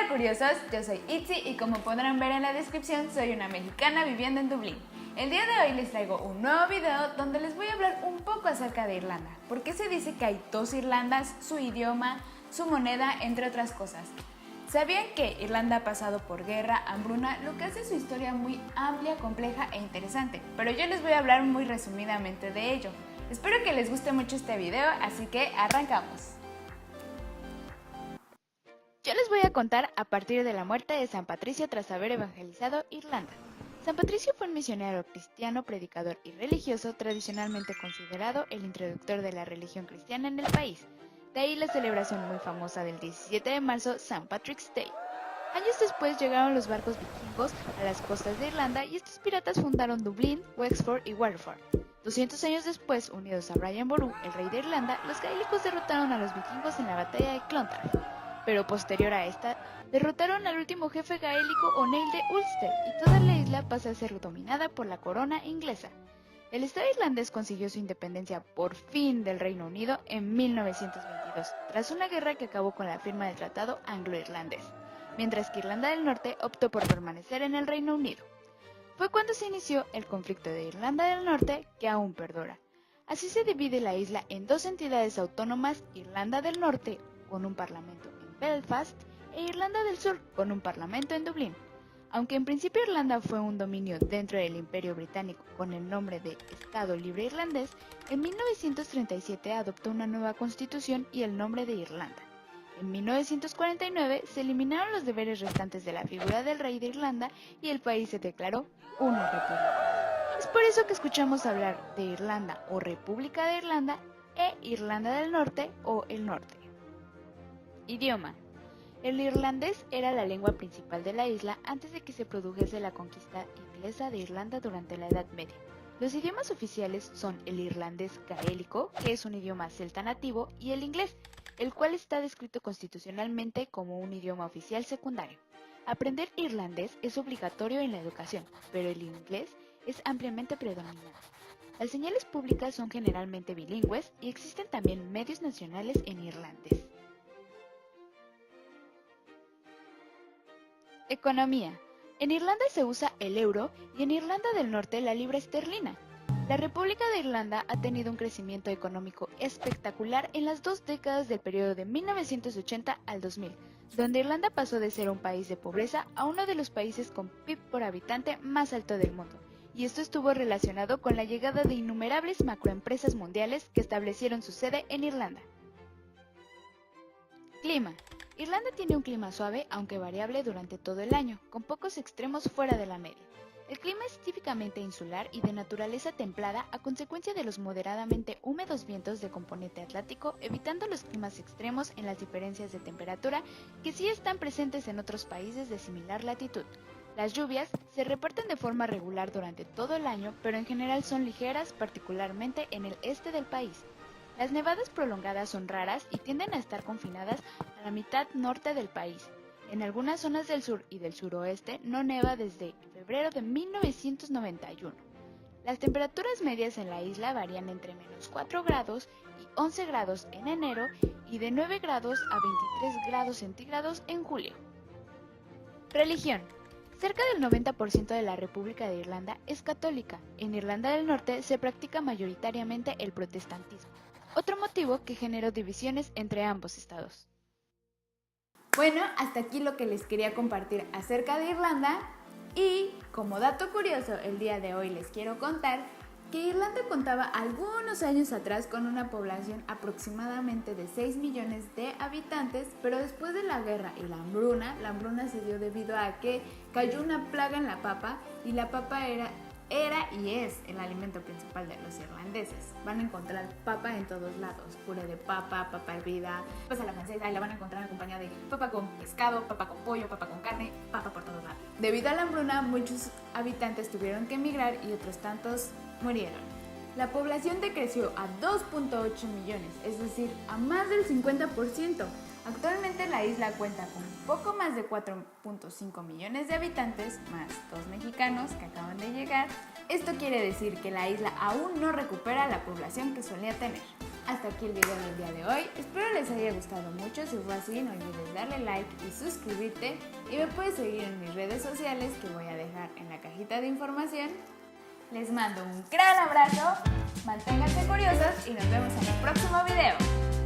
tal, curiosos? Yo soy Itzy y como podrán ver en la descripción, soy una mexicana viviendo en Dublín. El día de hoy les traigo un nuevo video donde les voy a hablar un poco acerca de Irlanda. ¿Por qué se dice que hay dos Irlandas, su idioma, su moneda, entre otras cosas? ¿Sabían que Irlanda ha pasado por guerra, hambruna, lo que hace su historia muy amplia, compleja e interesante? Pero yo les voy a hablar muy resumidamente de ello. Espero que les guste mucho este video, así que arrancamos. Yo les voy a contar a partir de la muerte de San Patricio tras haber evangelizado Irlanda. San Patricio fue un misionero cristiano, predicador y religioso tradicionalmente considerado el introductor de la religión cristiana en el país. De ahí la celebración muy famosa del 17 de marzo, St. Patrick's Day. Años después llegaron los barcos vikingos a las costas de Irlanda y estos piratas fundaron Dublín, Wexford y Waterford. 200 años después, unidos a Brian Boru, el rey de Irlanda, los gaélicos derrotaron a los vikingos en la batalla de Clontarf. Pero posterior a esta, derrotaron al último jefe gaélico O'Neill de Ulster y toda la isla pasa a ser dominada por la corona inglesa. El estado irlandés consiguió su independencia por fin del Reino Unido en 1922, tras una guerra que acabó con la firma del Tratado Anglo-Irlandés, mientras que Irlanda del Norte optó por permanecer en el Reino Unido. Fue cuando se inició el conflicto de Irlanda del Norte, que aún perdura. Así se divide la isla en dos entidades autónomas, Irlanda del Norte, con un parlamento en Belfast, e Irlanda del Sur, con un parlamento en Dublín. Aunque en principio Irlanda fue un dominio dentro del Imperio Británico con el nombre de Estado Libre Irlandés, en 1937 adoptó una nueva constitución y el nombre de Irlanda. En 1949 se eliminaron los deberes restantes de la figura del rey de Irlanda y el país se declaró una república. Es por eso que escuchamos hablar de Irlanda o República de Irlanda e Irlanda del Norte o el Norte. Idioma. El irlandés era la lengua principal de la isla antes de que se produjese la conquista inglesa de Irlanda durante la Edad Media. Los idiomas oficiales son el irlandés gaélico, que es un idioma celta nativo, y el inglés, el cual está descrito constitucionalmente como un idioma oficial secundario. Aprender irlandés es obligatorio en la educación, pero el inglés es ampliamente predominante. Las señales públicas son generalmente bilingües y existen también medios nacionales en irlandés. Economía. En Irlanda se usa el euro y en Irlanda del Norte la libra esterlina. La República de Irlanda ha tenido un crecimiento económico espectacular en las dos décadas del periodo de 1980 al 2000, donde Irlanda pasó de ser un país de pobreza a uno de los países con PIB por habitante más alto del mundo, y esto estuvo relacionado con la llegada de innumerables macroempresas mundiales que establecieron su sede en Irlanda. Clima. Irlanda tiene un clima suave, aunque variable durante todo el año, con pocos extremos fuera de la media. El clima es típicamente insular y de naturaleza templada a consecuencia de los moderadamente húmedos vientos de componente atlántico, evitando los climas extremos en las diferencias de temperatura que sí están presentes en otros países de similar latitud. Las lluvias se reparten de forma regular durante todo el año, pero en general son ligeras, particularmente en el este del país. Las nevadas prolongadas son raras y tienden a estar confinadas a la mitad norte del país. En algunas zonas del sur y del suroeste no neva desde febrero de 1991. Las temperaturas medias en la isla varían entre menos 4 grados y 11 grados en enero y de 9 grados a 23 grados centígrados en julio. Religión. Cerca del 90% de la República de Irlanda es católica. En Irlanda del Norte se practica mayoritariamente el protestantismo. Otro motivo que generó divisiones entre ambos estados. Bueno, hasta aquí lo que les quería compartir acerca de Irlanda y como dato curioso, el día de hoy les quiero contar que Irlanda contaba algunos años atrás con una población aproximadamente de 6 millones de habitantes, pero después de la guerra y la hambruna se dio debido a que cayó una plaga en la papa y la papa era y es el alimento principal de los irlandeses. Van a encontrar papa en todos lados, puré de papa, papa hervida, pues a la francesa y la van a encontrar acompañada de papa con pescado, papa con pollo, papa con carne, papa por todos lados. Debido a la hambruna, muchos habitantes tuvieron que emigrar y otros tantos murieron. La población decreció a 2.8 millones, es decir, a más del 50%. Actualmente la isla cuenta con poco más de 4.5 millones de habitantes, más 2 mexicanos que acaban de llegar. Esto quiere decir que la isla aún no recupera la población que solía tener. hasta aquí el video del día de hoy. Espero les haya gustado mucho. Si fue así, no olvides darle like y suscribirte. Y me puedes seguir en mis redes sociales que voy a dejar en la cajita de información. Les mando un gran abrazo, manténganse curiosos y nos vemos en el próximo video.